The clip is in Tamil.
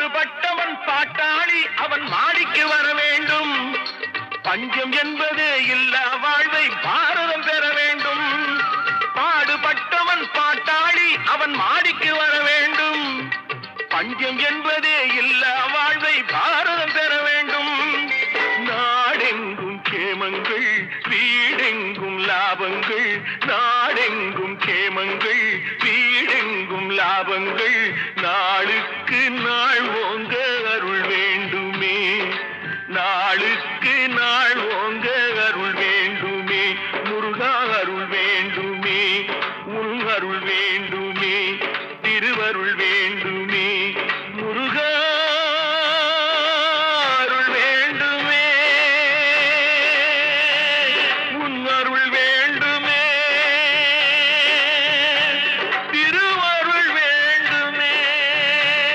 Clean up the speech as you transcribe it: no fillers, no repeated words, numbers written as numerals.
பாடுபட்டவன் பாட்டாளி அவன் மாடிக்கு வர வேண்டும். பஞ்சம் என்பதே இல்ல வாழ்வை பாரதம் பெற வேண்டும். பாடுபட்டவன் பாட்டாளி அவன் மாடிக்கு வர வேண்டும். பஞ்சம் என்பதே இல்ல வாழ்வை பாரதம் பெற வேண்டும். நாடெங்கும் கேமங்கள் வீடெங்கும் லாபங்கள். நாடெங்கும் கேமங்கள் வீடெங்கும் லாபங்கள். நாளுக்கு நாள்